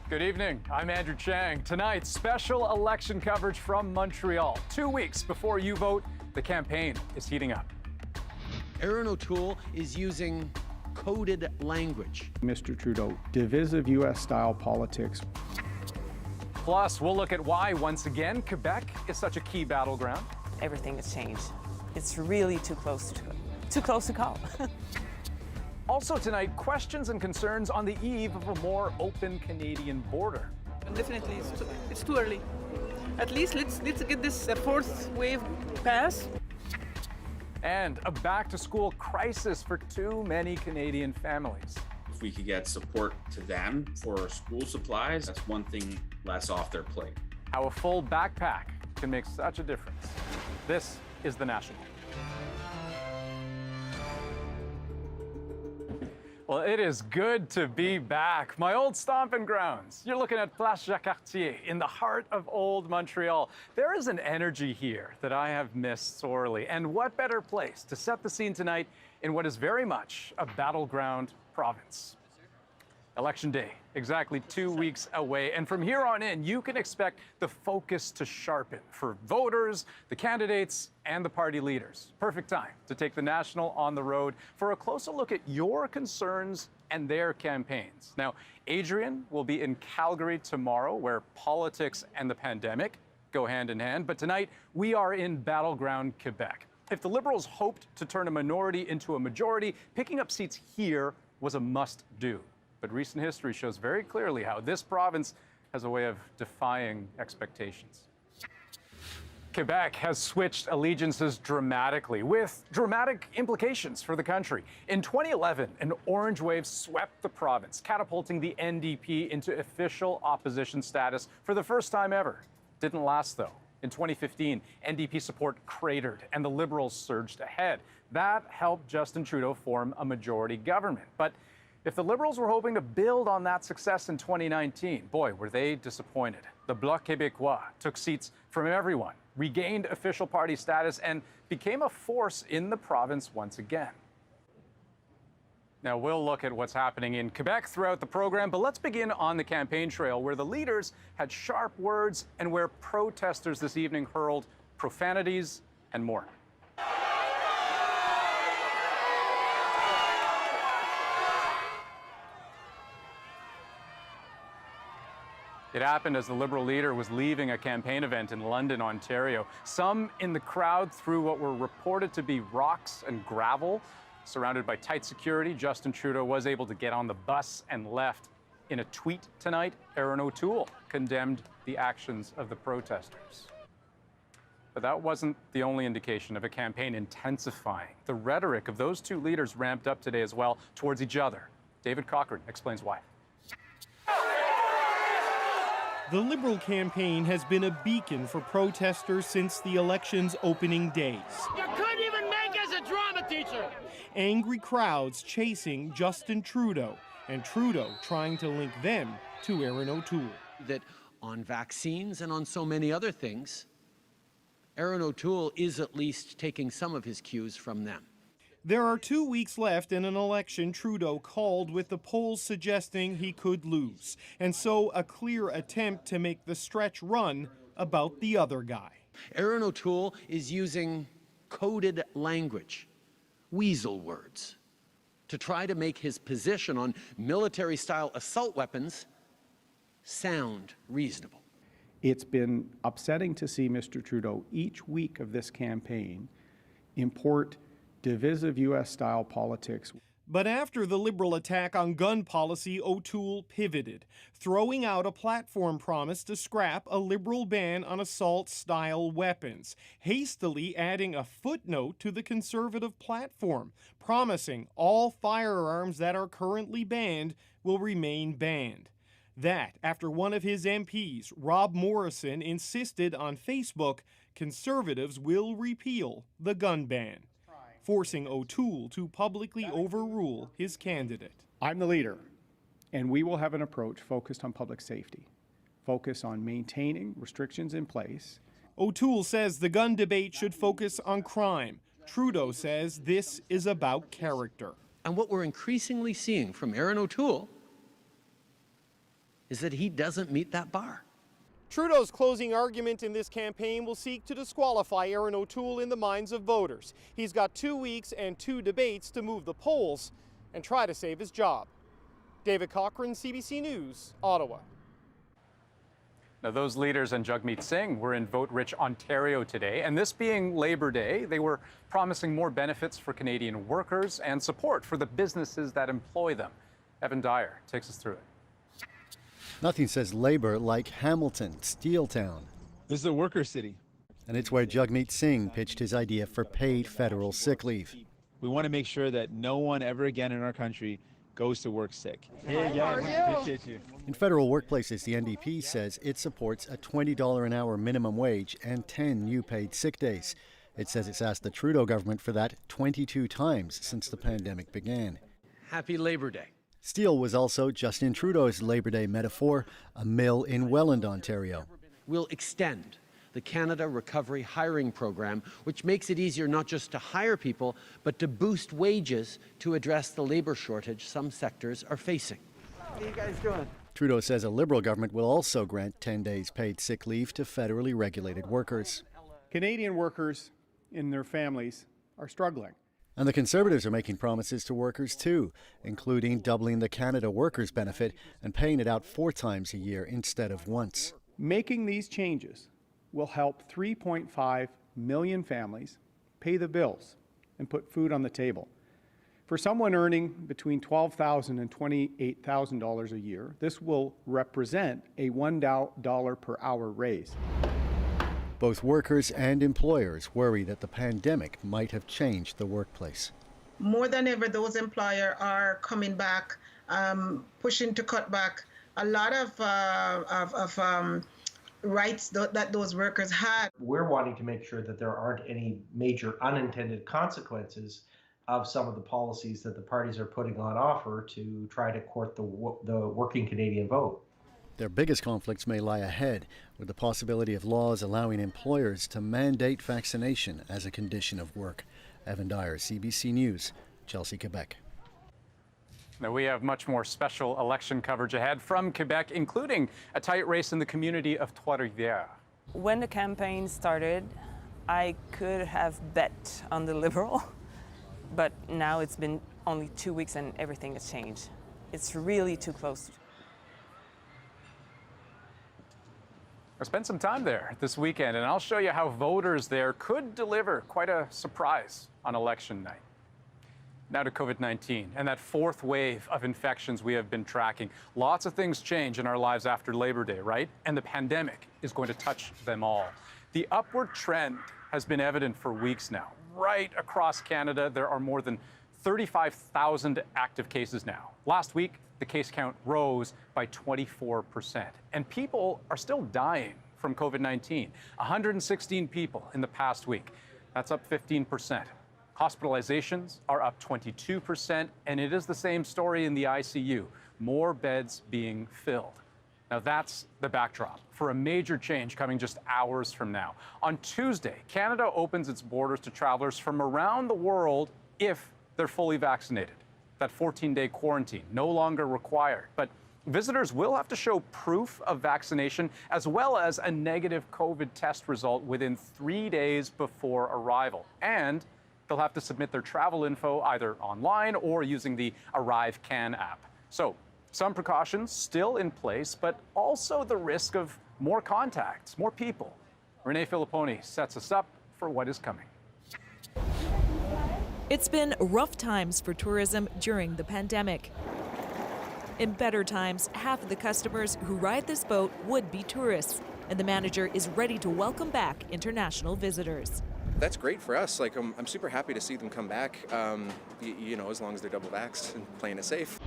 Good evening. I'm Andrew Chang. Tonight, special election coverage from Montreal. 2 weeks before you vote, the campaign is heating up. Erin O'Toole is using coded language. Mr. Trudeau, divisive U.S.-style politics. Plus, we'll look at why, once again, Quebec is such a key battleground. Everything has changed. It's really too close to call. Also tonight, questions and concerns on the eve of a more open Canadian border. Definitely, it's too early. At least let's get this fourth wave pass. And a back-to-school crisis for too many Canadian families. If we could get support to them for school supplies, that's one thing less off their plate. How a full backpack can make such a difference. This is The National. Well, it is good to be back. My old stomping grounds. You're looking at Place Jacques-Cartier in the heart of old Montreal. There is an energy here that I have missed sorely. And what better place to set the scene tonight in what is very much a battleground province. Election Day, exactly 2 weeks away. And from here on in, you can expect the focus to sharpen for voters, the candidates, and the party leaders. Perfect time to take the National on the road for a closer look at your concerns and their campaigns. Now, Adrienne will be in Calgary tomorrow, where politics and the pandemic go hand in hand. But tonight, we are in Battleground Quebec. If the Liberals hoped to turn a minority into a majority, picking up seats here was a must-do. But recent history shows very clearly how this province has a way of defying expectations. Quebec has switched allegiances dramatically, with dramatic implications for the country. In 2011, an orange wave swept the province, catapulting the NDP into official opposition status for the first time ever. Didn't last, though. In 2015, NDP support cratered and the Liberals surged ahead. That helped Justin Trudeau form a majority government. But if the Liberals were hoping to build on that success in 2019, boy, were they disappointed. The Bloc Québécois took seats from everyone, regained official party status, and became a force in the province once again. Now, we'll look at what's happening in Quebec throughout the program, but let's begin on the campaign trail, where the leaders had sharp words and where protesters this evening hurled profanities and more. It happened as the Liberal leader was leaving a campaign event in London, Ontario. Some in the crowd threw what were reported to be rocks and gravel. Surrounded by tight security, Justin Trudeau was able to get on the bus and left. In a tweet tonight, Erin O'Toole condemned the actions of the protesters. But that wasn't the only indication of a campaign intensifying. The rhetoric of those two leaders ramped up today as well towards each other. David Cochran explains why. The Liberal campaign has been a beacon for protesters since the election's opening days. You couldn't even make us a drama teacher! Angry crowds chasing Justin Trudeau, and Trudeau trying to link them to Erin O'Toole. That on vaccines and on so many other things, Erin O'Toole is at least taking some of his cues from them. There are 2 weeks left in an election Trudeau called with the polls suggesting he could lose, and so a clear attempt to make the stretch run about the other guy. Erin O'Toole is using coded language, weasel words, to try to make his position on military-style assault weapons sound reasonable. It's been upsetting to see Mr. Trudeau each week of this campaign import divisive U.S.-style politics. But after the Liberal attack on gun policy, O'Toole pivoted, throwing out a platform promise to scrap a Liberal ban on assault-style weapons, hastily adding a footnote to the Conservative platform, promising all firearms that are currently banned will remain banned. That after one of his MPs, Rob Morrison, insisted on Facebook, Conservatives will repeal the gun ban, forcing O'Toole to publicly overrule his candidate. I'm the leader, and we will have an approach focused on public safety, focused on maintaining restrictions in place. O'Toole says the gun debate should focus on crime. Trudeau says this is about character. And what we're increasingly seeing from Erin O'Toole is that he doesn't meet that bar. Trudeau's closing argument in this campaign will seek to disqualify Erin O'Toole in the minds of voters. He's got 2 weeks and 2 debates to move the polls and try to save his job. David Cochran, CBC News, Ottawa. Now, those leaders and Jagmeet Singh were in vote-rich Ontario today, and this being Labor Day, they were promising more benefits for Canadian workers and support for the businesses that employ them. Evan Dyer takes us through it. Nothing says labor like Hamilton, Steel Town. This is a worker city. And it's where Jagmeet Singh pitched his idea for paid federal sick leave. We want to make sure that no one ever again in our country goes to work sick. In federal workplaces, the NDP says it supports a $20 an hour minimum wage and 10 new paid sick days. It says it's asked the Trudeau government for that 22 times since the pandemic began. Happy Labor Day. Steel was also Justin Trudeau's Labor Day metaphor, a mill in Welland, Ontario. We'll extend the Canada Recovery Hiring Program, which makes it easier not just to hire people, but to boost wages to address the labor shortage some sectors are facing. What are you guys doing? Trudeau says a Liberal government will also grant 10 days paid sick leave to federally regulated workers. Canadian workers and their families are struggling. And the Conservatives are making promises to workers too, including doubling the Canada Workers Benefit and paying it out 4 times a year instead of once. Making these changes will help 3.5 million families pay the bills and put food on the table. For someone earning between $12,000 and $28,000 a year, this will represent a $1 per hour raise. Both workers and employers worry that the pandemic might have changed the workplace. More than ever, those employers are coming back, pushing to cut back a lot of rights that those workers had. We're wanting to make sure that there aren't any major unintended consequences of some of the policies that the parties are putting on offer to try to court the working Canadian vote. Their biggest conflicts may lie ahead, with the possibility of laws allowing employers to mandate vaccination as a condition of work. Evan Dyer, CBC News, Chelsea, Quebec. Now, we have much more special election coverage ahead from Quebec, including a tight race in the community of Trois-Rivières. When the campaign started, I could have bet on the Liberal, but now it's been only 2 weeks and everything has changed. It's really too close. I spent some time there this weekend, and I'll show you how voters there could deliver quite a surprise on election night. Now to COVID-19 and that 4th wave of infections we have been tracking. Lots of things change in our lives after Labor Day, right? And the pandemic is going to touch them all. The upward trend has been evident for weeks now. Right across Canada, there are more than 35,000 active cases now. Last week, the case count rose by 24%. And people are still dying from COVID-19. 116 people in the past week. That's up 15%. Hospitalizations are up 22%, and it is the same story in the ICU. More beds being filled. Now that's the backdrop for a major change coming just hours from now. On Tuesday, Canada opens its borders to travelers from around the world if they're fully vaccinated. That 14-day quarantine no longer required, but visitors will have to show proof of vaccination as well as a negative COVID test result within 3 days before arrival. And they'll have to submit their travel info either online or using the Arrive Can app. So some precautions still in place, but also the risk of more contacts, more people. Renee Filipponi sets us up for what is coming. It's been rough times for tourism during the pandemic. In better times, half of the customers who ride this boat would be tourists, and the manager is ready to welcome back international visitors. That's great for us. Like, I'm super happy to see them come back, you know, as long as they're double vaxxed and playing it safe.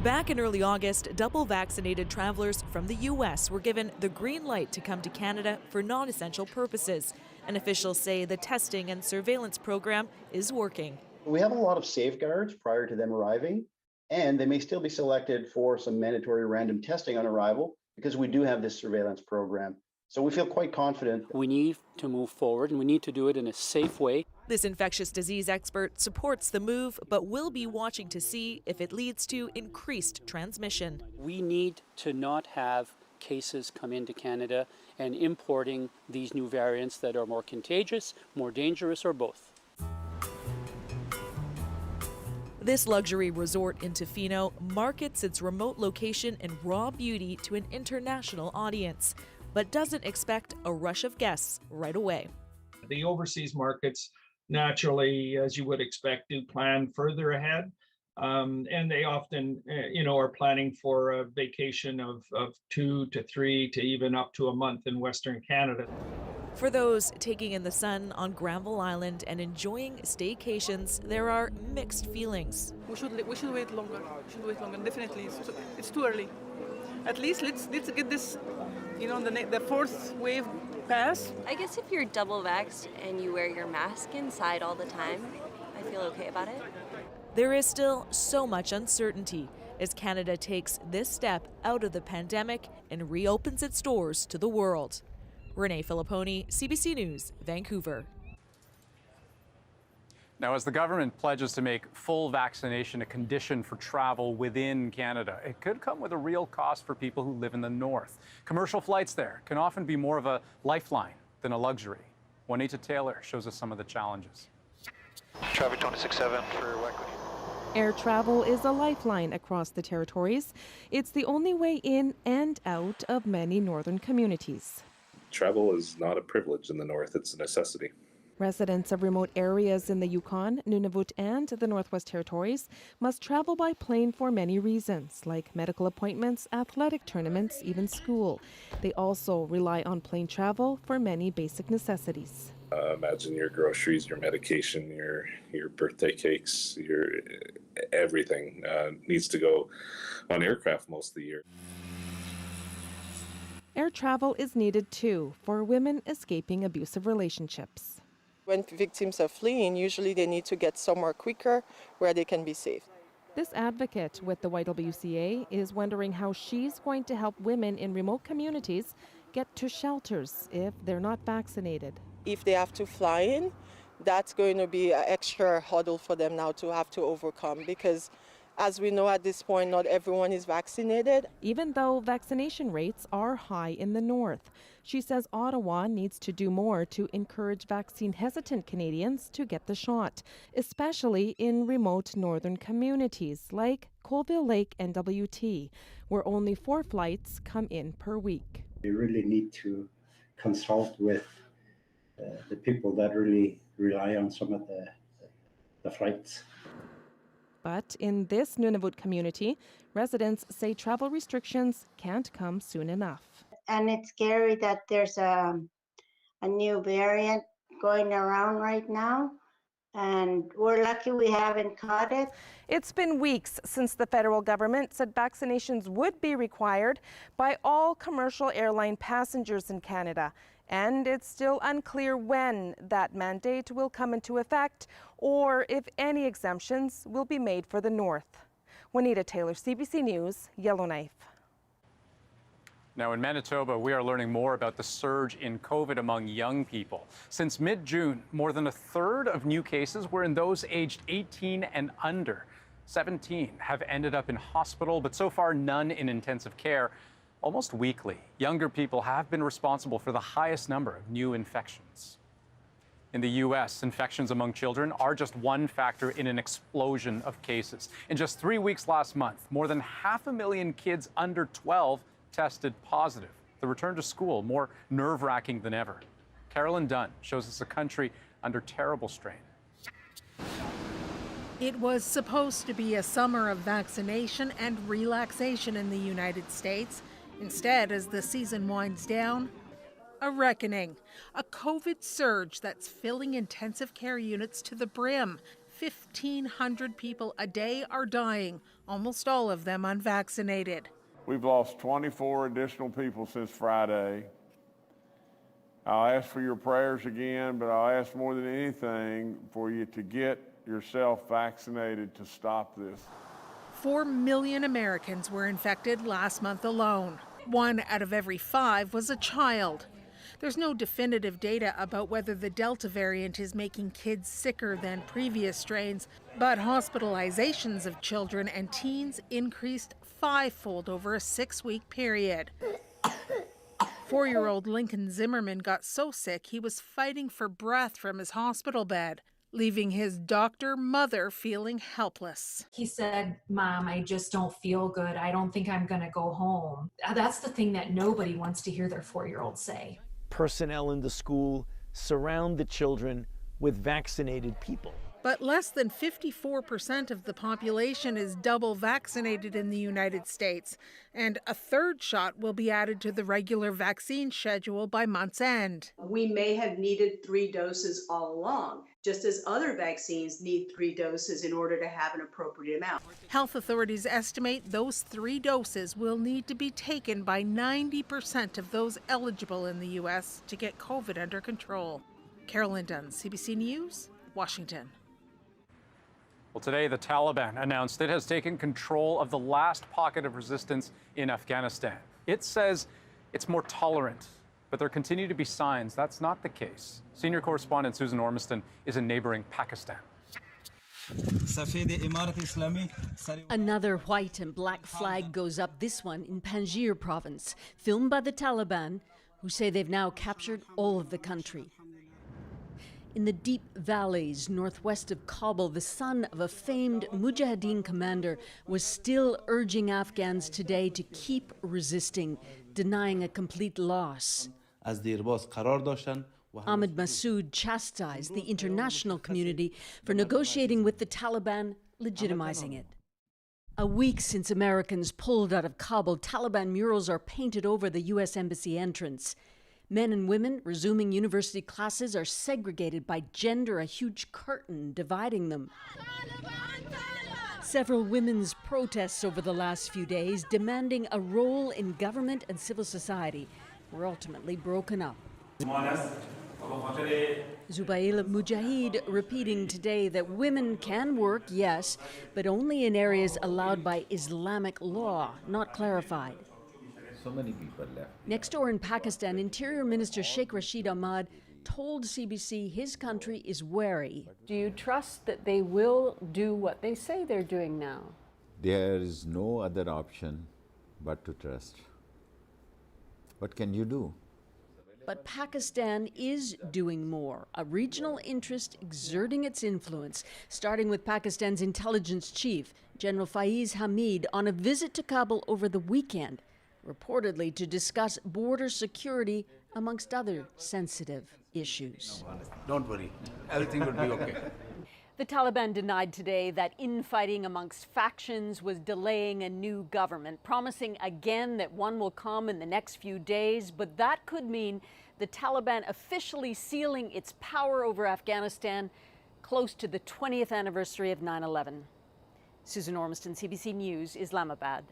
Back in early August, double vaccinated travelers from the U.S. were given the green light to come to Canada for non-essential purposes. And officials say the testing and surveillance program is working. We have a lot of safeguards prior to them arriving, and they may still be selected for some mandatory random testing on arrival because we do have this surveillance program. So we feel quite confident. We need to move forward, and we need to do it in a safe way. This infectious disease expert supports the move, but will be watching to see if it leads to increased transmission. We need to not have cases come into Canada and importing these new variants that are more contagious, more dangerous, or both. This luxury resort in Tofino markets its remote location and raw beauty to an international audience, but doesn't expect a rush of guests right away. The overseas markets, naturally, as you would expect, do plan further ahead. And they often, are planning for a vacation of 2 to 3 to even up to a month in Western Canada. For those taking in the sun on Granville Island and enjoying staycations, there are mixed feelings. We should wait longer. Definitely, it's too early. At least let's get this, the fourth wave pass. I guess if you're double vaxxed and you wear your mask inside all the time, I feel okay about it. There is still so much uncertainty as Canada takes this step out of the pandemic and reopens its doors to the world. Renee Filipponi, CBC News, Vancouver. Now, as the government pledges to make full vaccination a condition for travel within Canada, it could come with a real cost for people who live in the north. Commercial flights there can often be more of a lifeline than a luxury. Juanita Taylor shows us some of the challenges. Traffic 26-7 for Weckley. Air travel is a lifeline across the territories. It's the only way in and out of many northern communities. Travel is not a privilege in the north, it's a necessity. Residents of remote areas in the Yukon, Nunavut, and the Northwest Territories must travel by plane for many reasons, like medical appointments, athletic tournaments, even school. They also rely on plane travel for many basic necessities. Imagine your groceries, your medication, your birthday cakes, your everything needs to go on aircraft most of the year. Air travel is needed too for women escaping abusive relationships. When victims are fleeing, usually they need to get somewhere quicker where they can be safe. This advocate with the YWCA is wondering how she's going to help women in remote communities get to shelters if they're not vaccinated. If they have to fly in, that's going to be an extra hurdle for them now to have to overcome, because as we know at this point, not everyone is vaccinated. Even though vaccination rates are high in the north, she says Ottawa needs to do more to encourage vaccine-hesitant Canadians to get the shot, especially in remote northern communities like Colville Lake and WT, where only 4 flights come in per week. We really need to consult with the people that really rely on some of the flights. But in this Nunavut community, residents say travel restrictions can't come soon enough. And it's scary that there's a new variant going around right now, and we're lucky we haven't caught it. It's been weeks since the federal government said vaccinations would be required by all commercial airline passengers in Canada. And it's still unclear when that mandate will come into effect or if any exemptions will be made for the North. Juanita Taylor, CBC News, Yellowknife. Now in Manitoba, we are learning more about the surge in COVID among young people. Since mid-June, more than a third of new cases were in those aged 18 and under. 17 have ended up in hospital, but so far none in intensive care. Almost weekly, younger people have been responsible for the highest number of new infections. In the U.S., infections among children are just one factor in an explosion of cases. In just 3 weeks last month, more than 500,000 kids under 12 tested positive. The return to school more nerve-wracking than ever. Carolyn Dunn shows us a country under terrible strain. It was supposed to be a summer of vaccination and relaxation in the United States. Instead, as the season winds down, a reckoning, a COVID surge that's filling intensive care units to the brim. 1,500 people a day are dying, almost all of them unvaccinated. We've lost 24 additional people since Friday. I'll ask for your prayers again, but I'll ask more than anything for you to get yourself vaccinated to stop this. 4 million Americans were infected last month alone. 1 out of every 5 was a child. There's no definitive data about whether the Delta variant is making kids sicker than previous strains, but hospitalizations of children and teens increased 5-fold over a 6-week period. 4-year-old Lincoln Zimmerman got so sick he was fighting for breath from his hospital bed, leaving his mother feeling helpless. He said, "Mom, I just don't feel good. I don't think I'm going to go home." That's the thing that nobody wants to hear their 4-year-old say. Personnel in the school surround the children with vaccinated people. But less than 54% of the population is double vaccinated in the United States, and a third shot will be added to the regular vaccine schedule by month's end. We may have needed 3 doses all along, just as other vaccines need 3 doses in order to have an appropriate amount. Health authorities estimate those 3 doses will need to be taken by 90% of those eligible in the U.S. to get COVID under control. Carolyn Dunn, CBC News, Washington. Well, today the Taliban announced it has taken control of the last pocket of resistance in Afghanistan. It says it's more tolerant, but there continue to be signs that's not the case. Senior correspondent Susan Ormiston is in neighboring Pakistan. Another white and black flag goes up, this one in Panjshir province, filmed by the Taliban, who say they've now captured all of the country. In the deep valleys northwest of Kabul, the son of a famed Mujahideen commander was still urging Afghans today to keep resisting, denying a complete loss. Ahmed Massoud chastised the international community for negotiating with the Taliban, legitimizing it. A week since Americans pulled out of Kabul, Taliban murals are painted over the U.S. Embassy entrance. Men and women resuming university classes are segregated by gender, a huge curtain dividing them. Several women's protests over the last few days demanding a role in government and civil society were ultimately broken up. Zubail Mujahid repeating today that women can work, yes, but only in areas allowed by Islamic law, not clarified. So many people left. Next door in Pakistan, Interior Minister Sheikh Rashid Ahmad told CBC his country is wary. Do you trust that they will do what they say they're doing now? There is no other option but to trust. What can you do? But Pakistan is doing more, a regional interest exerting its influence, starting with Pakistan's intelligence chief, General Faiz Hamid, on a visit to Kabul over the weekend, reportedly to discuss border security, amongst other sensitive issues. Don't worry, everything will be okay. The Taliban denied today that infighting amongst factions was delaying a new government, promising again that one will come in the next few days, but that could mean the Taliban officially sealing its power over Afghanistan close to the 20th anniversary of 9/11. Susan Ormiston, CBC News, Islamabad.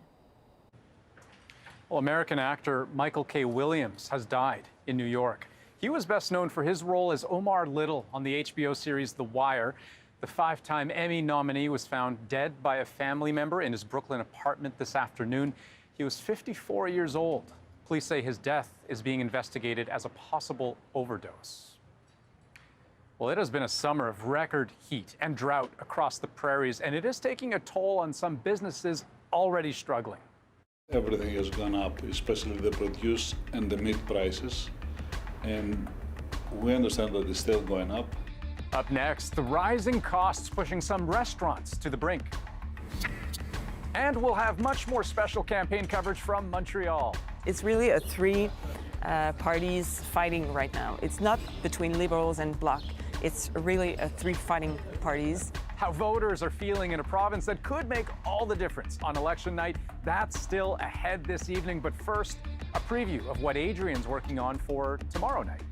Well, American actor Michael K. Williams has died in New York. He was best known for his role as Omar Little on the HBO series The Wire. The 5-time Emmy nominee was found dead by a family member in his Brooklyn apartment this afternoon. He was 54 years old. Police say his death is being investigated as a possible overdose. Well, it has been a summer of record heat and drought across the prairies, and it is taking a toll on some businesses already struggling. Everything has gone up, especially the produce and the meat prices, and we understand that it's still going up. Up next, the rising costs pushing some restaurants to the brink. And we'll have much more special campaign coverage from Montreal. It's really a 3 parties fighting right now. It's not between Liberals and Bloc. It's really a 3 fighting parties. How voters are feeling in a province that could make all the difference on election night, that's still ahead this evening. But first, a preview of what Adrienne's working on for tomorrow night.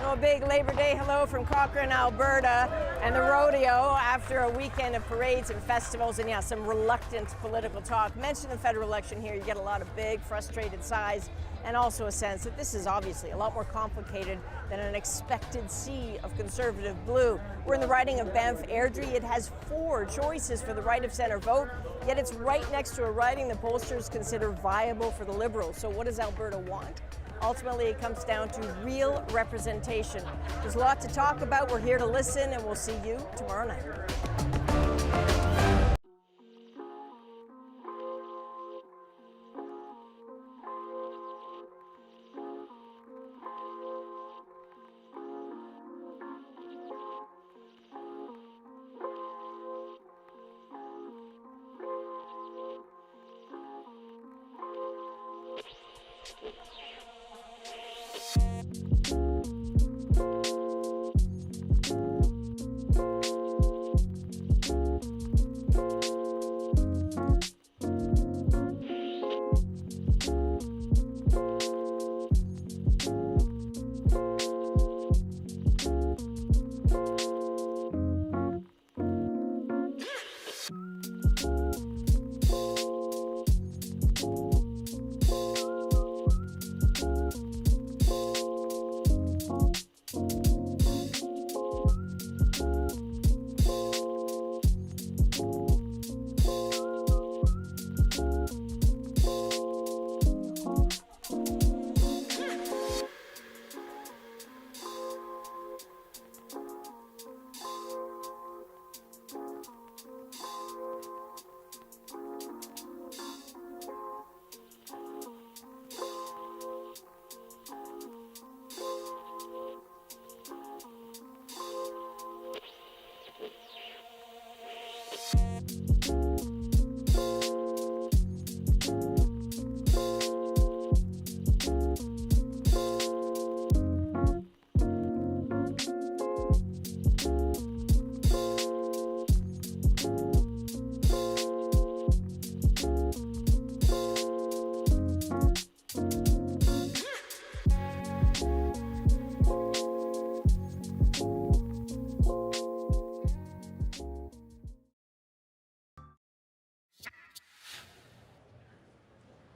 A big Labor Day hello from Cochrane, Alberta, and the rodeo after a weekend of parades and festivals and, yeah, some reluctant political talk. Mention the federal election here, you get a lot of big, frustrated sighs and also a sense that this is obviously a lot more complicated than an expected sea of conservative blue. We're in the riding of Banff-Airdrie. It has 4 choices for the right of center vote, yet it's right next to a riding the pollsters consider viable for the Liberals. So what does Alberta want? Ultimately, it comes down to real representation. There's a lot to talk about. We're here to listen, and we'll see you tomorrow night.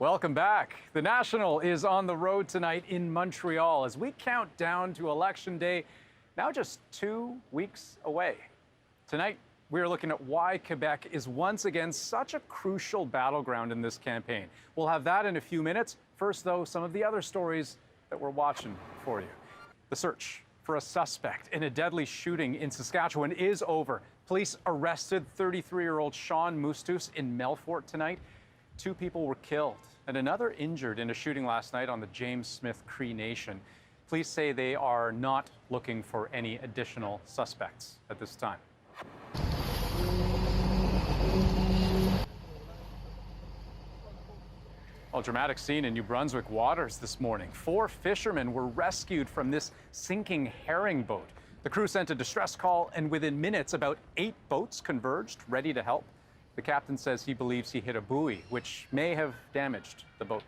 Welcome back. The National is on the road tonight in Montreal as we count down to Election Day, now just 2 weeks away. Tonight, we are looking at why Quebec is once again such a crucial battleground in this campaign. We'll have that in a few minutes. First, though, some of the other stories that we're watching for you. The search for a suspect in a deadly shooting in Saskatchewan is over. Police arrested 33-year-old Sean Moustus in Melfort tonight. 2 people were killed and another injured in a shooting last night on the James Smith Cree Nation. Police say they are not looking for any additional suspects at this time. A dramatic scene in New Brunswick waters this morning. 4 fishermen were rescued from this sinking herring boat. The crew sent a distress call, and within minutes, about 8 boats converged, ready to help. The captain says he believes he hit a buoy, which may have damaged the boat.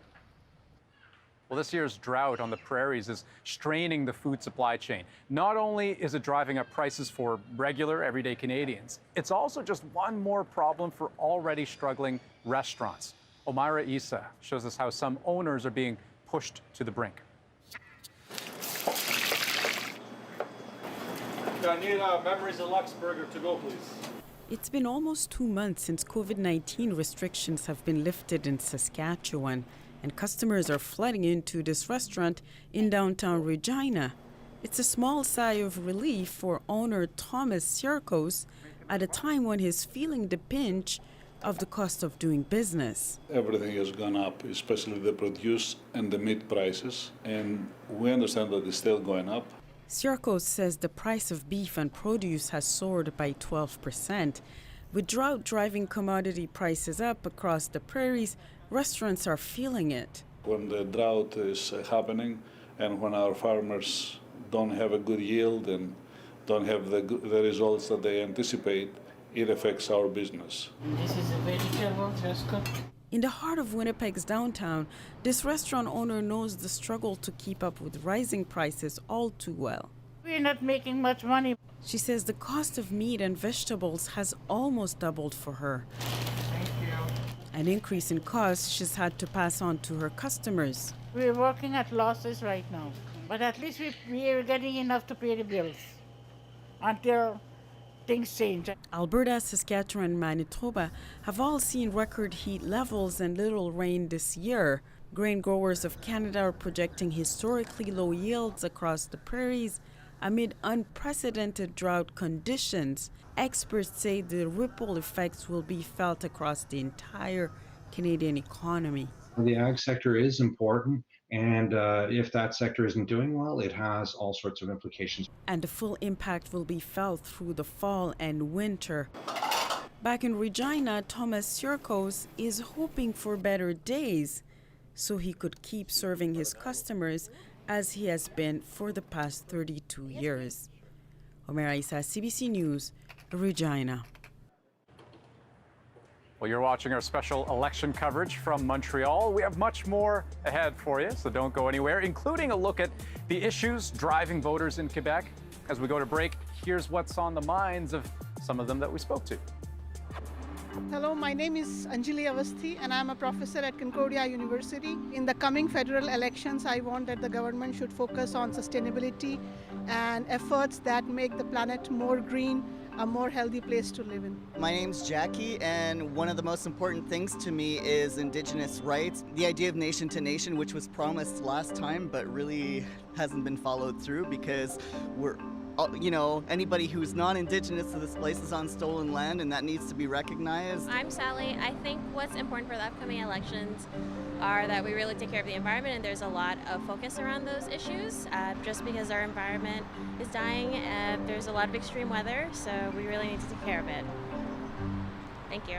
Well, this year's drought on the prairies is straining the food supply chain. Not only is it driving up prices for regular, everyday Canadians, it's also just one more problem for already struggling restaurants. Omaira Issa shows us how some owners are being pushed to the brink. I need Memories of Lux burger to go, please. It's been almost 2 months since COVID-19 restrictions have been lifted in Saskatchewan, and customers are flooding into this restaurant in downtown Regina. It's a small sigh of relief for owner Thomas Sierkos at a time when he's feeling the pinch of the cost of doing business. Everything has gone up, especially the produce and the meat prices, and we understand that it's still going up. Sierkos says the price of beef and produce has soared by 12%. With drought driving commodity prices up across the prairies, restaurants are feeling it. When the drought is happening and when our farmers don't have a good yield and don't have the results that they anticipate, it affects our business. This is a vegetable just cooked. In the heart of Winnipeg's downtown, this restaurant owner knows the struggle to keep up with rising prices all too well. We're not making much money. She says the cost of meat and vegetables has almost doubled for her. Thank you. An increase in cost she's had to pass on to her customers. We're working at losses right now, but at least we are getting enough to pay the bills until things change. Alberta, Saskatchewan, and Manitoba have all seen record heat levels and little rain this year. Grain growers of Canada are projecting historically low yields across the prairies amid unprecedented drought conditions. Experts say the ripple effects will be felt across the entire Canadian economy. The ag sector is important, and if that sector isn't doing well, it has all sorts of implications. And the full impact will be felt through the fall and winter. Back in Regina, Thomas Sirkos is hoping for better days so he could keep serving his customers as he has been for the past 32 years. Omer Isa, CBC News, Regina. Well, you're watching our special election coverage from Montreal. We have much more ahead for you, so don't go anywhere, including a look at the issues driving voters in Quebec. As we go to break, here's what's on the minds of some of them that we spoke to. Hello, my name is Anjali Avasthi and I'm a professor at Concordia University. In the coming federal elections, I want that the government should focus on sustainability and efforts that make the planet more green, a more healthy place to live in. My name's Jackie, and one of the most important things to me is Indigenous rights. The idea of nation to nation, which was promised last time but really hasn't been followed through because anybody who's non-Indigenous to this place is on stolen land, and that needs to be recognized. I'm Sally. I think what's important for the upcoming elections are that we really take care of the environment, and there's a lot of focus around those issues. Just because our environment is dying, there's a lot of extreme weather, so we really need to take care of it. Thank you.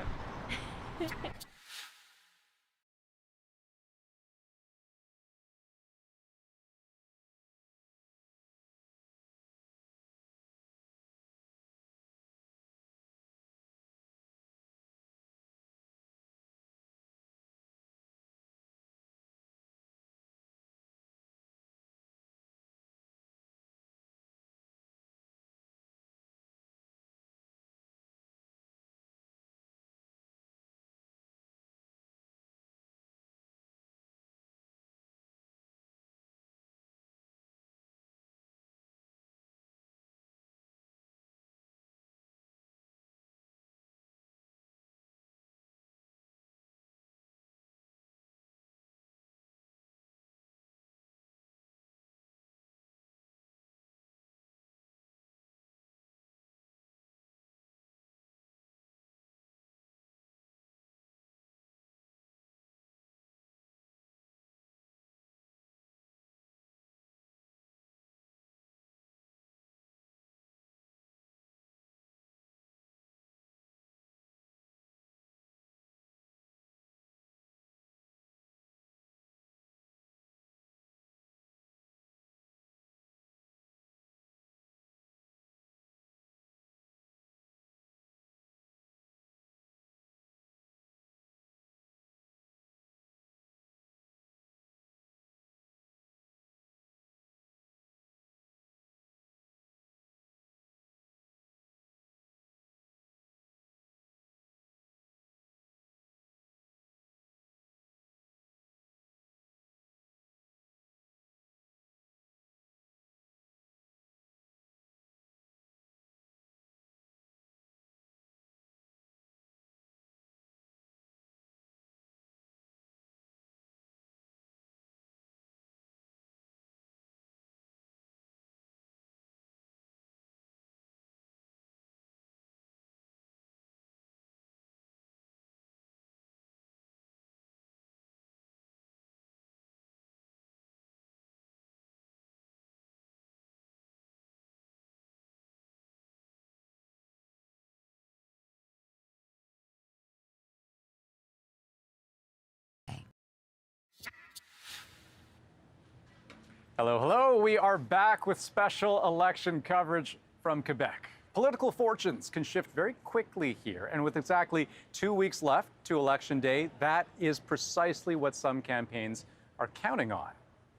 Hello, hello. We are back with special election coverage from Quebec. Political fortunes can shift very quickly here, and with exactly 2 weeks left to Election Day, that is precisely what some campaigns are counting on.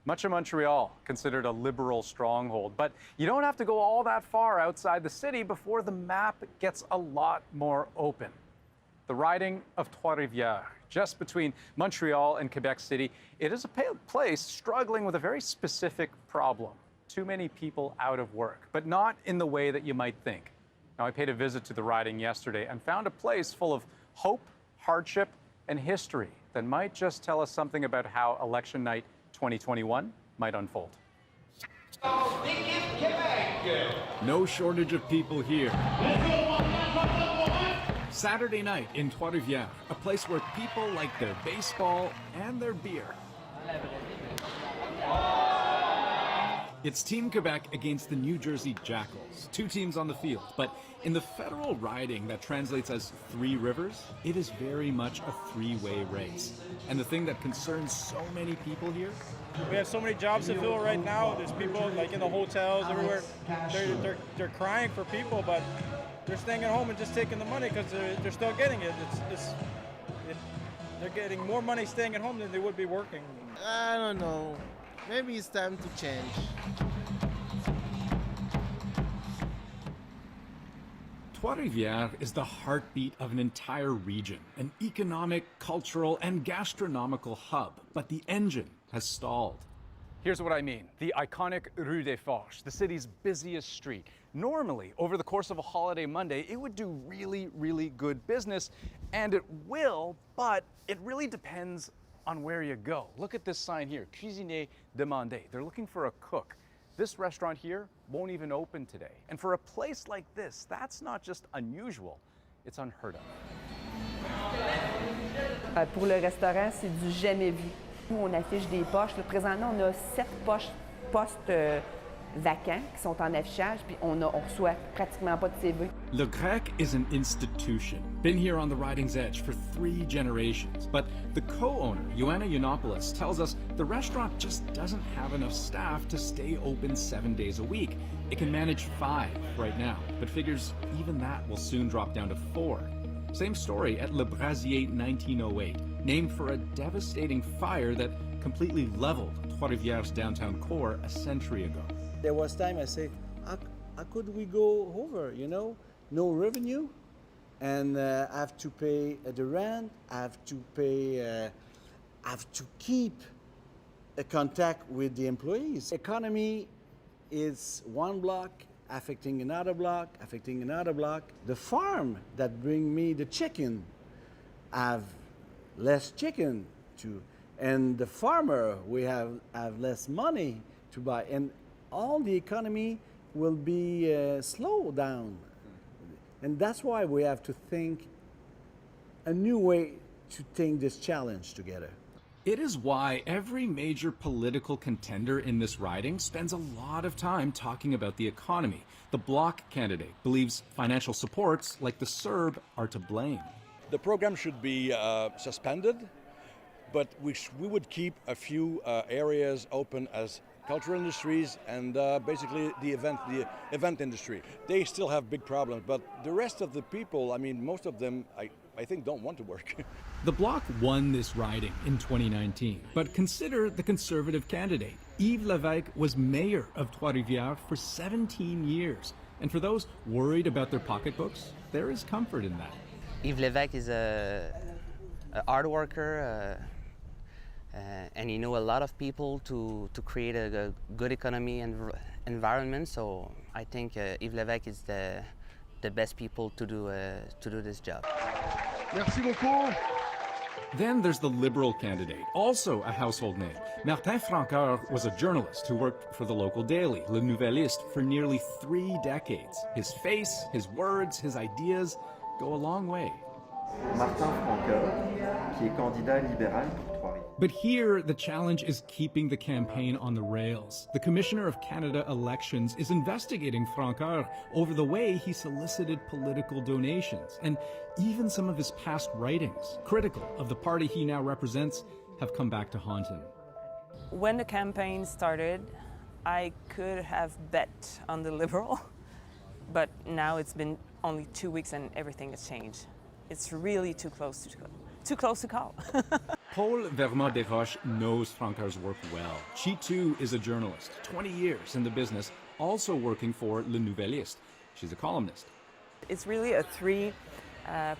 Much of Montreal considered a liberal stronghold, but you don't have to go all that far outside the city before the map gets a lot more open. The riding of Trois-Rivières, just between Montreal and Quebec City, it is a place struggling with a very specific problem. Too many people out of work, but not in the way that you might think. Now, I paid a visit to the riding yesterday and found a place full of hope, hardship, and history. that might just tell us something about how election night 2021 might unfold. No shortage of people here. Saturday night in Trois-Rivières, a place where people like their baseball and their beer. It's Team Quebec against the New Jersey Jackals, two teams on the field. But in the federal riding that translates as Three Rivers, it is very much a three-way race. And the thing that concerns so many people here? We have so many jobs to fill right now. There's people like in the hotels, everywhere. They're crying for people, but they're staying at home and just taking the money because they're still getting it. They're getting more money staying at home than they would be working. I don't know. Maybe it's time to change. Trois-Rivières is the heartbeat of an entire region, an economic, cultural, and gastronomical hub. But the engine has stalled. Here's what I mean. The iconic Rue des Forges, the city's busiest street. Normally, over the course of a holiday Monday, it would do really, really good business, and it will, but it really depends on where you go. Look at this sign here, Cuisinier demandé. They're looking for a cook. This restaurant here won't even open today. And for a place like this, that's not just unusual, it's unheard of. Pour le restaurant, c'est du jamais vu. On affiche des postes. Présentement, on a 7 postes vacants qui sont en affichage, puis on reçoit pratiquement pas de CV. Le Grec is an institution, been here on the riding's edge for 3 generations. But the co-owner, Ioana Yiannopoulos, tells us the restaurant just doesn't have enough staff to stay open 7 days a week. It can manage 5 right now, but figures even that will soon drop down to 4. Same story at Le Brasier 1908, named for a devastating fire that completely leveled Trois-Rivières' downtown core a century ago. There was time I say, how could we go over, you know? No revenue, and I have to pay the rent, I have to keep a contact with the employees. Economy is one block affecting another block, affecting another block. The farm that bring me the chicken have less chicken to, and the farmer we have less money to buy, and all the economy will be slowed down. And that's why we have to think a new way to take this challenge together. It is why every major political contender in this riding spends a lot of time talking about the economy. The Bloc candidate believes financial supports like the CERB are to blame. The program should be suspended, but we would keep a few areas open as cultural industries and basically the event industry. They still have big problems, but the rest of the people, I mean, most of them, I think don't want to work. The Bloc won this riding in 2019, but consider the Conservative candidate. Yves Lévesque was mayor of Trois-Rivières for 17 years. And for those worried about their pocketbooks, there is comfort in that. Yves Lévesque is a hard worker, and he know a lot of people to create a good economy and environment. So I think Yves Lévesque is the best people to do this job. Merci beaucoup. Then there's the Liberal candidate, also a household name. Martin Francoeur was a journalist who worked for the local daily, Le Nouvelliste, for nearly 3 decades. His face, his words, his ideas go a long way. Martin Francoeur, qui est candidat libéral pour Trois-Rivières. But here, the challenge is keeping the campaign on the rails. The Commissioner of Canada Elections is investigating Francoeur over the way he solicited political donations. And even some of his past writings, critical of the party he now represents, have come back to haunt him. When the campaign started, I could have bet on the Liberal, but now it's been only 2 weeks and everything has changed. It's really too close to call. Paul Vermont-Desroches knows Francoeur's work well. She too is a journalist, 20 years in the business, also working for Le Nouvelliste. She's a columnist. It's really a 3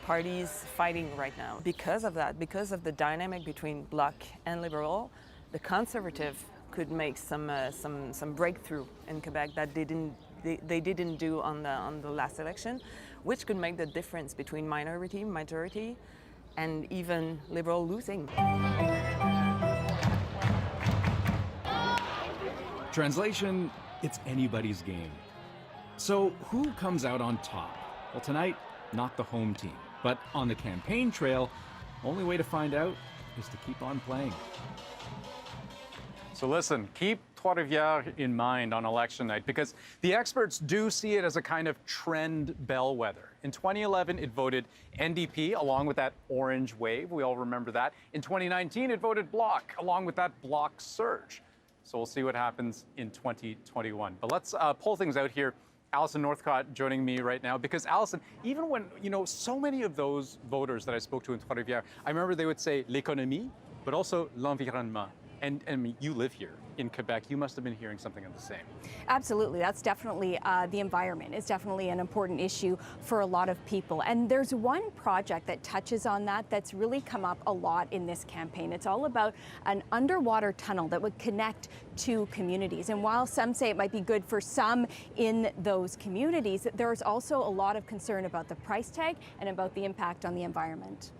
parties fighting right now. Because of that, because of the dynamic between Bloc and Liberal, the Conservative could make some breakthrough in Quebec that they didn't do on the last election, which could make the difference between minority, majority, and even Liberal losing. Translation, it's anybody's game. So who comes out on top? Well, tonight, not the home team. But on the campaign trail, only way to find out is to keep on playing. So listen, keep Trois-Rivières in mind on election night because the experts do see it as a kind of trend bellwether. In 2011, it voted NDP along with that orange wave. We all remember that. In 2019, it voted Bloc along with that Bloc surge. So we'll see what happens in 2021. But let's pull things out here. Alison Northcott joining me right now because Alison, even when, so many of those voters that I spoke to in Trois-Rivières, I remember they would say l'économie, but also l'environnement. And you live here in Quebec. You must have been hearing something of the same. Absolutely. That's definitely the environment is definitely an important issue for a lot of people. And there's one project that touches on that that's really come up a lot in this campaign. It's all about an underwater tunnel that would connect two communities. And while some say it might be good for some in those communities, there's also a lot of concern about the price tag and about the impact on the environment.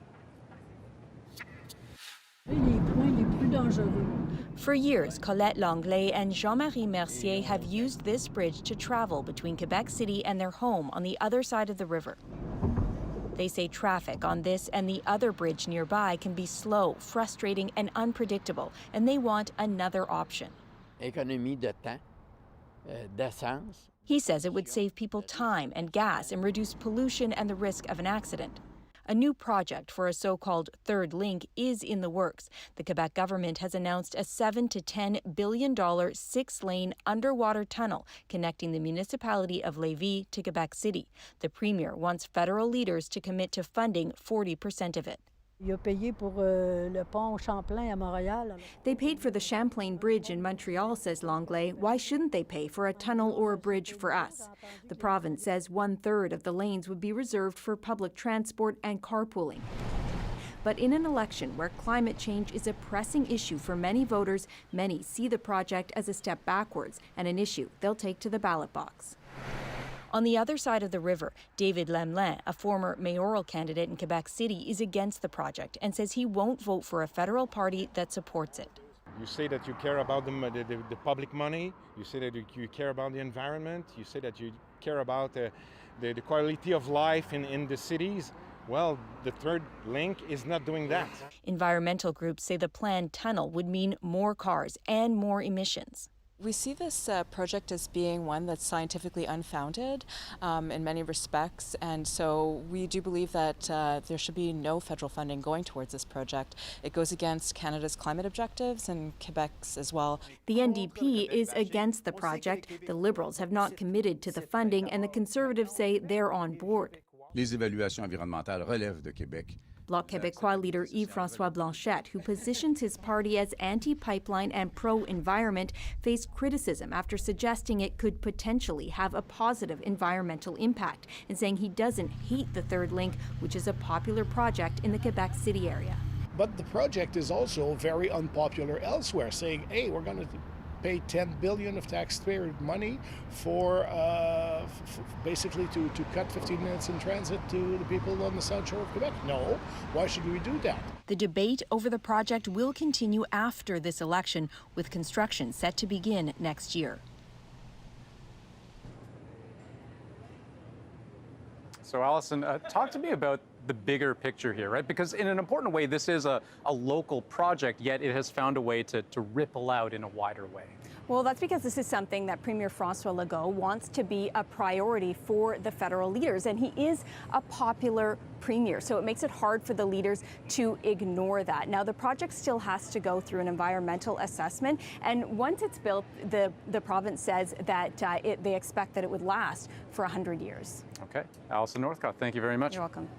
For years, Colette Langlais and Jean-Marie Mercier have used this bridge to travel between Quebec City and their home on the other side of the river. They say traffic on this and the other bridge nearby can be slow, frustrating, and unpredictable, and they want another option. Économie de temps, d'essence. He says it would save people time and gas and reduce pollution and the risk of an accident. A new project for a so-called third link is in the works. The Quebec government has announced a $7 to $10 billion 6-lane underwater tunnel connecting the municipality of Lévis to Quebec City. The premier wants federal leaders to commit to funding 40% of it. They paid for the Champlain Bridge in Montreal, says Langlais. Why shouldn't they pay for a tunnel or a bridge for us? The province says 1/3 of the lanes would be reserved for public transport and carpooling. But in an election where climate change is a pressing issue for many voters, many see the project as a step backwards and an issue they'll take to the ballot box. On the other side of the river, David Lemelin, a former mayoral candidate in Quebec City, is against the project and says he won't vote for a federal party that supports it. You say that you care about the public money, you say that you care about the environment, you say that you care about the quality of life in the cities. Well, the third link is not doing that. Environmental groups say the planned tunnel would mean more cars and more emissions. We see this project as being one that's scientifically unfounded in many respects, and so we do believe that there should be no federal funding going towards this project. It goes against Canada's climate objectives and Quebec's as well. The NDP is against the project. The Liberals have not committed to the funding, and the Conservatives say they're on board. Les évaluations environnementales relèvent de Québec. Bloc Québécois leader Yves-François Blanchet, who positions his party as anti-pipeline and pro-environment, faced criticism after suggesting it could potentially have a positive environmental impact and saying he doesn't hate the third link, which is a popular project in the Quebec City area. But the project is also very unpopular elsewhere, saying, hey, we're going to pay $10 billion of taxpayer money for basically to cut 15 minutes in transit to the people on the south shore of Quebec. No, why should we do that? The debate over the project will continue after this election, with construction set to begin next year. So Alison, talk to me about the bigger picture here, right? Because in an important way, this is a local project, yet it has found a way to ripple out in a wider way. Well, that's because this is something that Premier François Legault wants to be a priority for the federal leaders, and he is a popular premier, so it makes it hard for the leaders to ignore that. Now, the project still has to go through an environmental assessment, and once it's built, the province says that they expect that it would last for 100 years. Okay. Alison Northcott, thank you very much. You're welcome.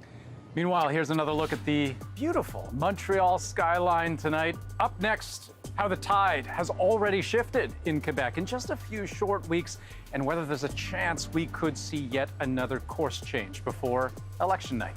Meanwhile, here's another look at the beautiful Montreal skyline tonight. Up next, how the tide has already shifted in Quebec in just a few short weeks, and whether there's a chance we could see yet another course change before election night.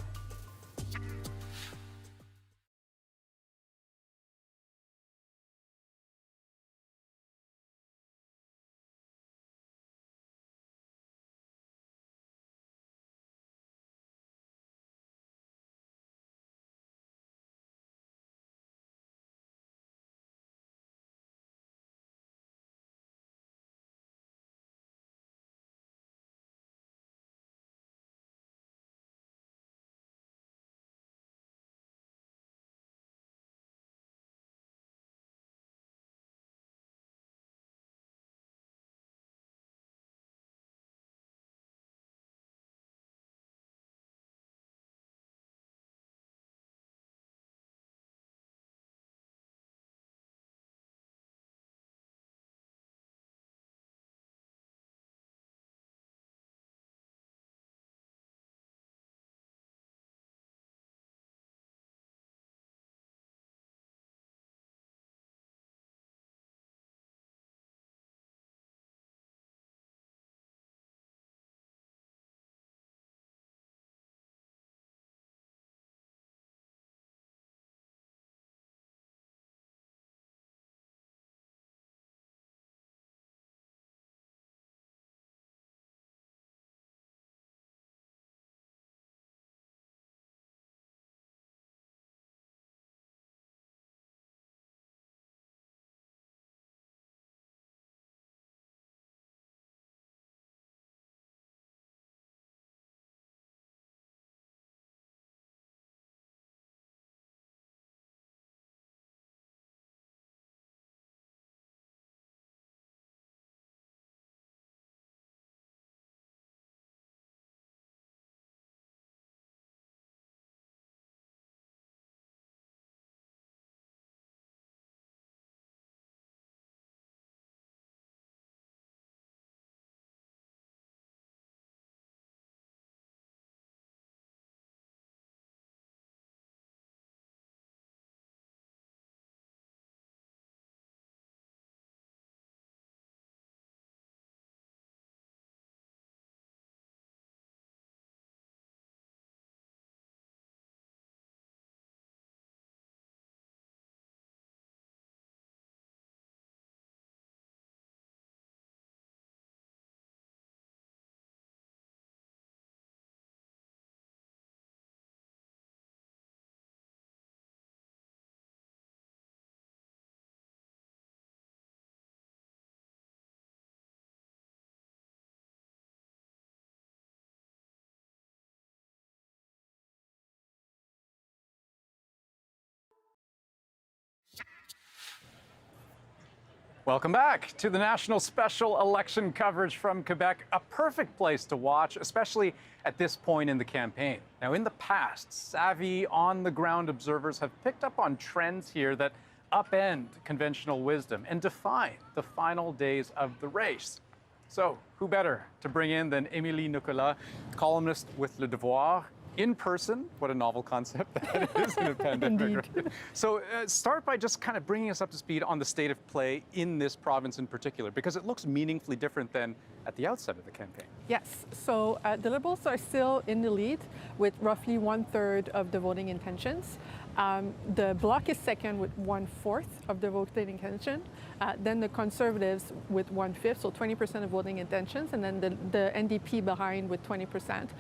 Welcome back to the national special election coverage from Quebec, a perfect place to watch, especially at this point in the campaign. Now, in the past, savvy, on-the-ground observers have picked up on trends here that upend conventional wisdom and define the final days of the race. So, who better to bring in than Émilie Nicolas, columnist with Le Devoir, in person? What a novel concept that is in a pandemic. Right? So start by just kind of bringing us up to speed on the state of play in this province in particular, because it looks meaningfully different than at the outset of the campaign. Yes, so the Liberals are still in the lead with roughly 1/3 of the voting intentions. The Bloc is second with 1/4 of the voting intention. Then the Conservatives with 1/5, so 20% of voting intentions, and then the NDP behind with 20%.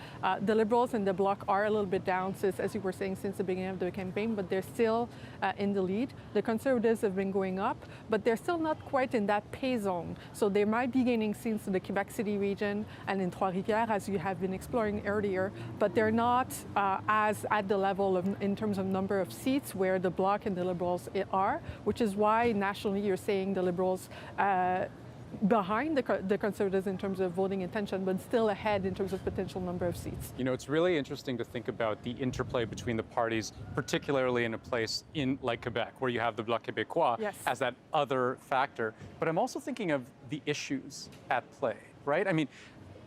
The Liberals and the Bloc are a little bit down, as you were saying, since the beginning of the campaign, but they're still in the lead. The Conservatives have been going up, but they're still not quite in that pay zone. So they might be gaining seats in the Quebec City region and in Trois-Rivières, as you have been exploring earlier, but they're not as at the level in terms of number of seats where the Bloc and the Liberals are, which is why nationally you're saying the Liberals behind the Conservatives in terms of voting intention, but still ahead in terms of potential number of seats. You know, it's really interesting to think about the interplay between the parties, particularly in a place like Quebec, where you have the Bloc Québécois as that other factor. But I'm also thinking of the issues at play, right? I mean,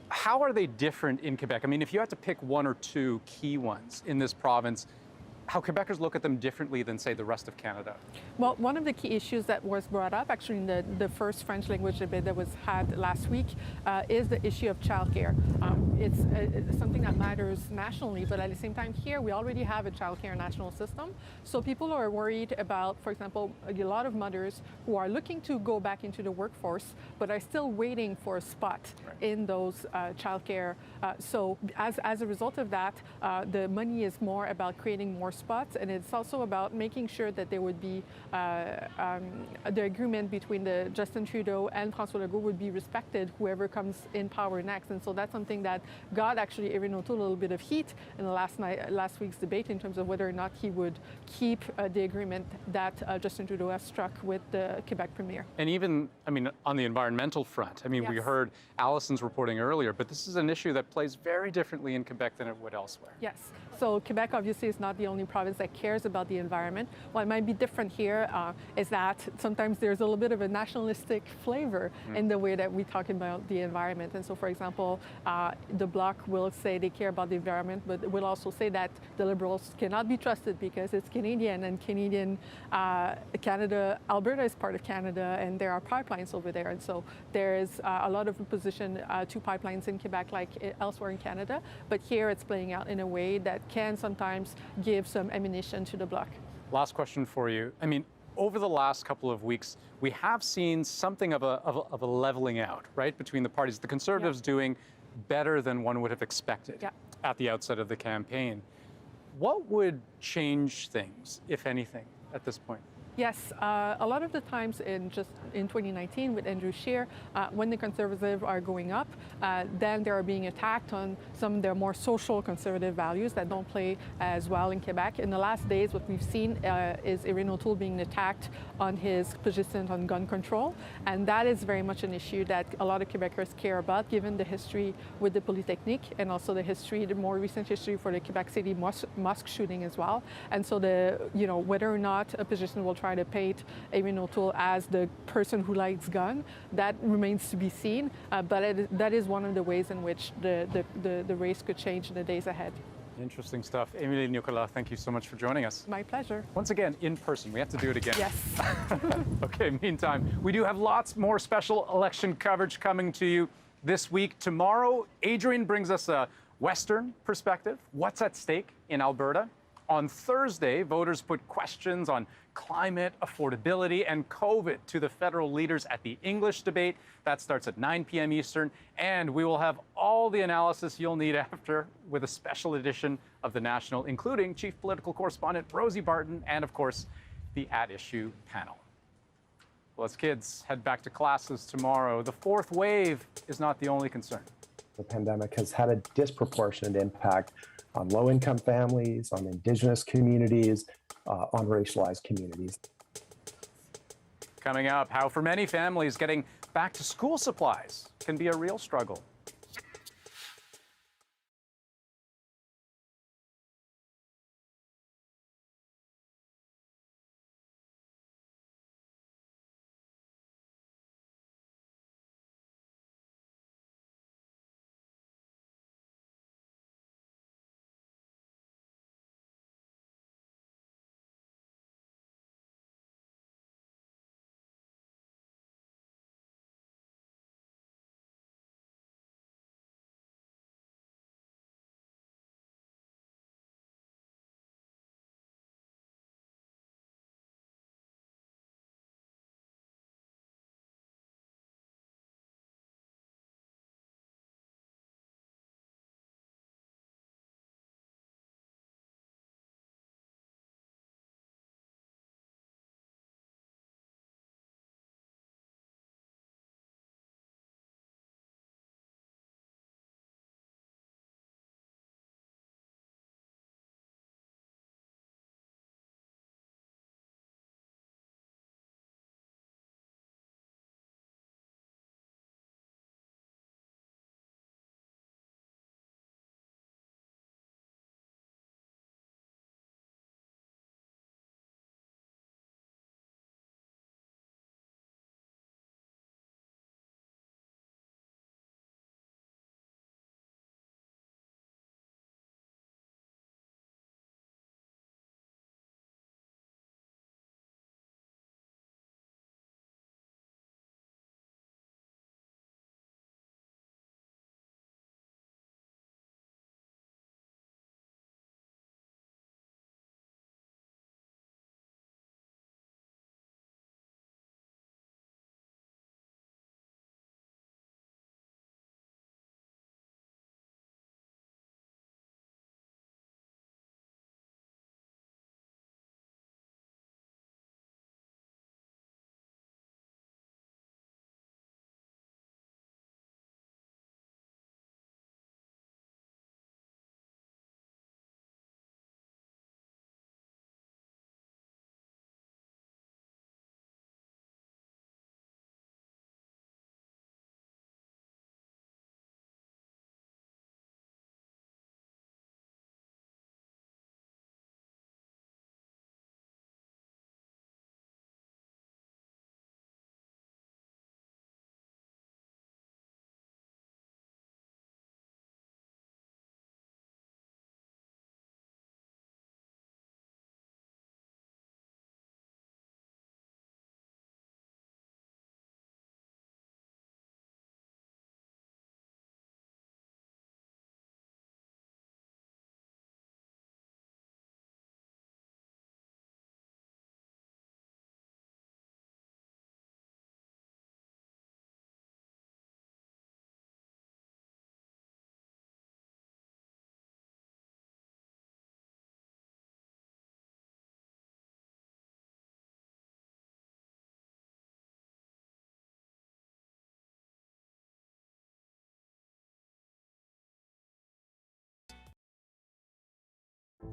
how are they different in Quebec? I mean, if you had to pick one or two key ones in this province, how Quebecers look at them differently than, say, the rest of Canada? Well, one of the key issues that was brought up actually in the first French language debate that was had last week is the issue of childcare. It's something that matters nationally, but at the same time here we already have a childcare national system. So people are worried about, for example, a lot of mothers who are looking to go back into the workforce, but are still waiting for a spot in those childcare. So as a result of that, the money is more about creating more spots, and it's also about making sure that there would be the agreement between the Justin Trudeau and François Legault would be respected, whoever comes in power next. And so that's something that got actually Adrienne a little bit of heat in the last week's debate in terms of whether or not he would keep the agreement that Justin Trudeau has struck with the Quebec Premier. And even, I mean, on the environmental front, I mean, we heard Allison's reporting earlier, but this is an issue that plays very differently in Quebec than it would elsewhere. Yes. So Quebec obviously is not the only province that cares about the environment. What might be different here is that sometimes there's a little bit of a nationalistic flavor in the way that we talk about the environment. And so, for example, the Bloc will say they care about the environment, but will also say that the Liberals cannot be trusted because it's Canadian, and Canada, Alberta is part of Canada, and there are pipelines over there. And so there is a lot of opposition to pipelines in Quebec like elsewhere in Canada. But here it's playing out in a way that can sometimes give some ammunition to the Bloc. Last question for you. I mean, over the last couple of weeks, we have seen something of a leveling out, right, between the parties. The Conservatives doing better than one would have expected at the outset of the campaign. What would change things, if anything, at this point? Yes, a lot of the times in 2019 with Andrew Scheer, when the Conservatives are going up, then they are being attacked on some of their more social conservative values that don't play as well in Quebec. In the last days, what we've seen is Erin O'Toole being attacked on his position on gun control, and that is very much an issue that a lot of Quebecers care about, given the history with the Polytechnique and also the more recent history for the Quebec City mosque shooting as well. And so whether or not a position will try to paint Erin O'Toole as the person who likes gun, that remains to be seen. But that is one of the ways in which the race could change in the days ahead. Interesting stuff. Émilie Nicolas, thank you so much for joining us. My pleasure. Once again, in person. We have to do it again. Yes. Okay, meantime, we do have lots more special election coverage coming to you this week. Tomorrow, Adrienne brings us a Western perspective. What's at stake in Alberta? On Thursday, voters put questions on climate, affordability, and COVID to the federal leaders at the English debate. That starts at 9 p.m. Eastern, and we will have all the analysis you'll need after with a special edition of The National, including Chief Political Correspondent Rosemary Barton and, of course, the At Issue panel. Well, as kids head back to classes tomorrow, the fourth wave is not the only concern. The pandemic has had a disproportionate impact on low-income families, on Indigenous communities, on racialized communities. Coming up, how for many families getting back to school supplies can be a real struggle.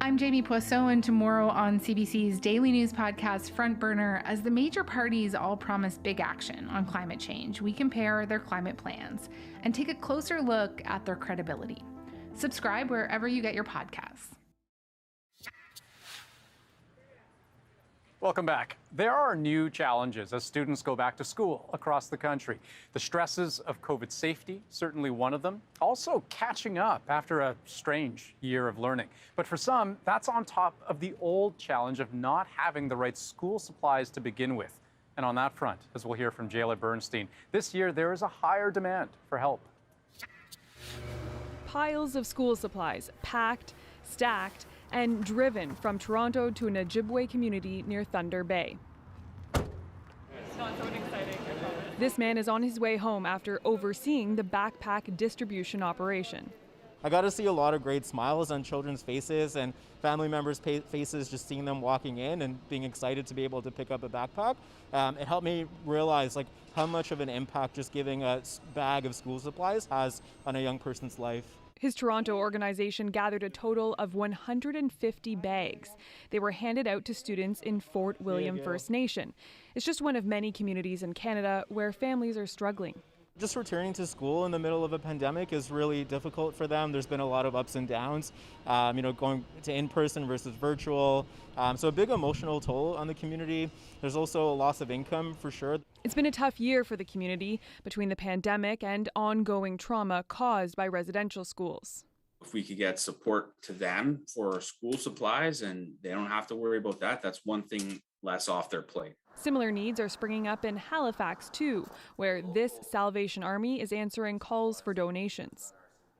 I'm Jamie Poisson, and tomorrow on CBC's daily news podcast Front Burner, as the major parties all promise big action on climate change, we compare their climate plans and take a closer look at their credibility. Subscribe wherever you get your podcasts. Welcome back. There are new challenges as students go back to school across the country. The stresses of COVID safety, certainly one of them. Also catching up after a strange year of learning. But for some, that's on top of the old challenge of not having the right school supplies to begin with. And on that front, as we'll hear from Jayla Bernstein, this year there is a higher demand for help. Piles of school supplies, packed, stacked, and driven from Toronto to an Ojibwe community near Thunder Bay. It's not so exciting, I promise. This man is on his way home after overseeing the backpack distribution operation. I got to see a lot of great smiles on children's faces and family members' faces, just seeing them walking in and being excited to be able to pick up a backpack. It helped me realize like how much of an impact just giving a bag of school supplies has on a young person's life. His Toronto organization gathered a total of 150 bags. They were handed out to students in Fort William First Nation. It's just one of many communities in Canada where families are struggling. Just returning to school in the middle of a pandemic is really difficult for them. There's been a lot of ups and downs, going to in-person versus virtual. So a big emotional toll on the community. There's also a loss of income for sure. It's been a tough year for the community between the pandemic and ongoing trauma caused by residential schools. If we could get support to them for school supplies and they don't have to worry about that, that's one thing less off their plate. Similar needs are springing up in Halifax too, where this Salvation Army is answering calls for donations.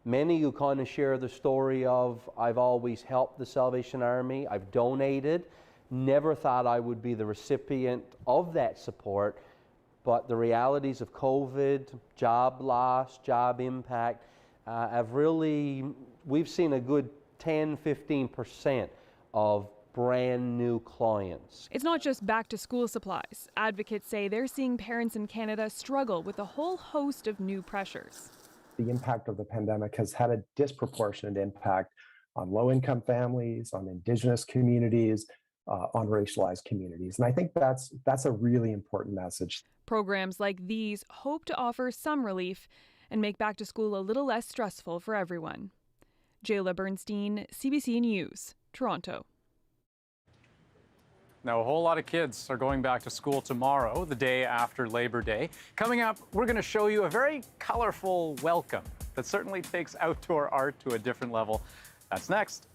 Many who kind of share the story of, I've always helped the Salvation Army, I've donated, never thought I would be the recipient of that support, but the realities of COVID, job loss, job impact, we've seen a good 10-15% of brand new clients. It's not just back to school supplies. Advocates say they're seeing parents in Canada struggle with a whole host of new pressures. The impact of the pandemic has had a disproportionate impact on low-income families, on Indigenous communities, on racialized communities. And I think that's a really important message. Programs like these hope to offer some relief and make back to school a little less stressful for everyone. Jayla Bernstein, CBC News, Toronto. Now, a whole lot of kids are going back to school tomorrow, the day after Labor Day. Coming up, we're going to show you a very colorful welcome that certainly takes outdoor art to a different level. That's next.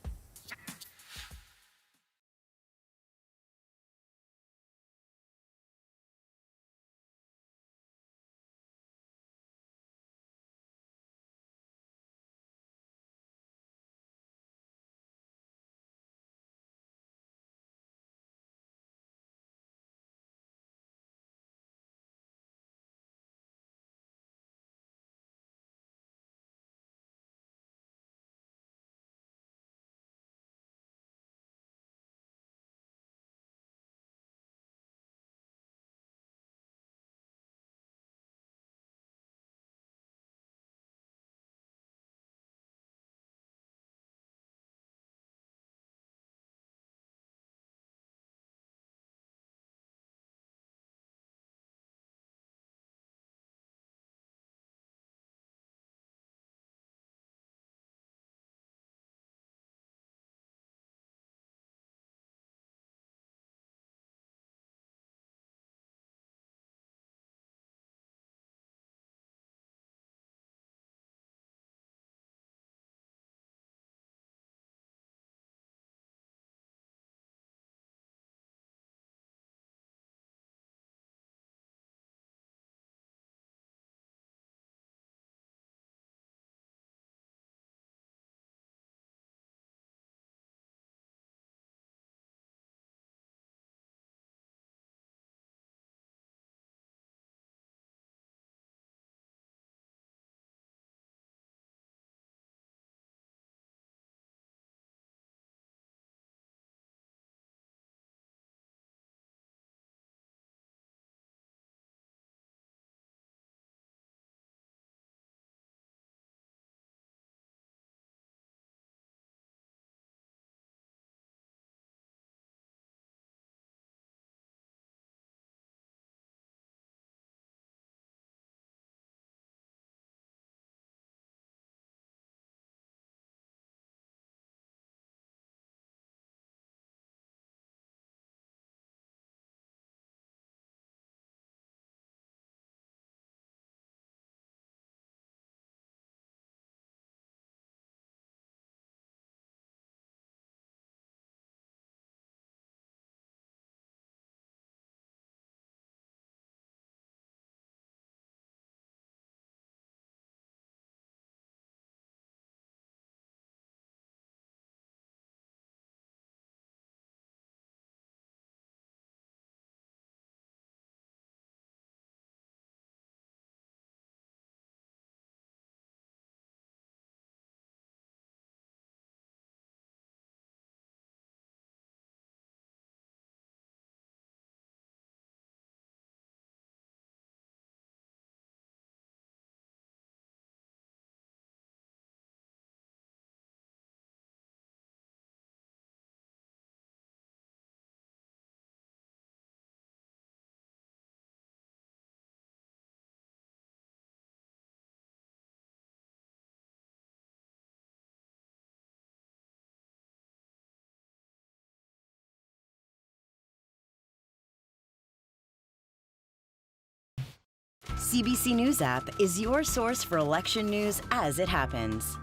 CBC News app is your source for election news as it happens.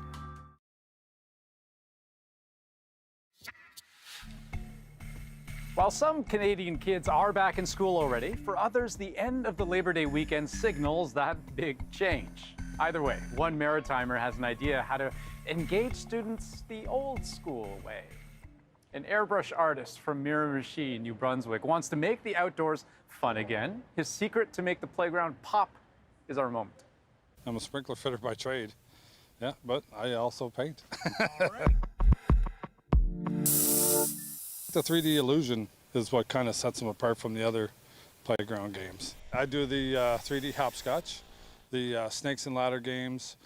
While some Canadian kids are back in school already, for others, the end of the Labor Day weekend signals that big change. Either way, one Maritimer has an idea how to engage students the old school way. An airbrush artist from Miramichi, New Brunswick, wants to make the outdoors fun again. His secret to make the playground pop is our moment. I'm a sprinkler fitter by trade, yeah, but I also paint. All right. The 3D illusion is what kind of sets them apart from the other playground games. I do the 3D hopscotch, the snakes and ladder games,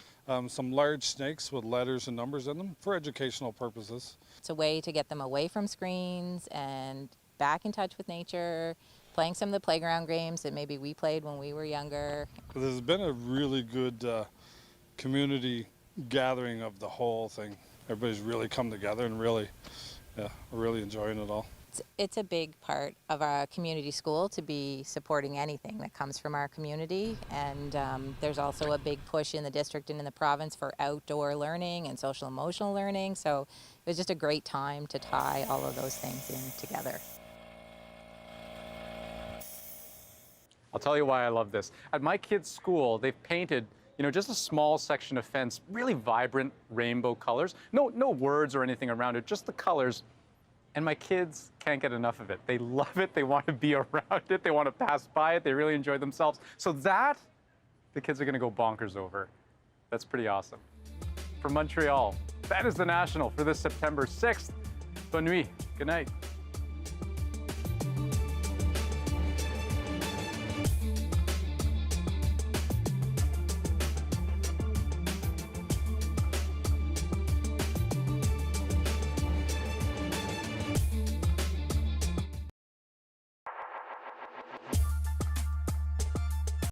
some large snakes with letters and numbers in them for educational purposes. It's a way to get them away from screens and back in touch with nature, playing some of the playground games that maybe we played when we were younger. There's been a really good community gathering of the whole thing. Everybody's really come together and really, yeah, we're really enjoying it all. It's a big part of our community school to be supporting anything that comes from our community, and there's also a big push in the district and in the province for outdoor learning and social emotional learning, so it was just a great time to tie all of those things in together. I'll tell you why I love this. At my kids' school, they've painted, just a small section of fence, really vibrant rainbow colors. No words or anything around it, just the colors. And my kids can't get enough of it. They love it. They want to be around it. They want to pass by it. They really enjoy themselves. So that, the kids are going to go bonkers over. That's pretty awesome. From Montreal, that is the National for this September 6th. Bonne nuit. Good night.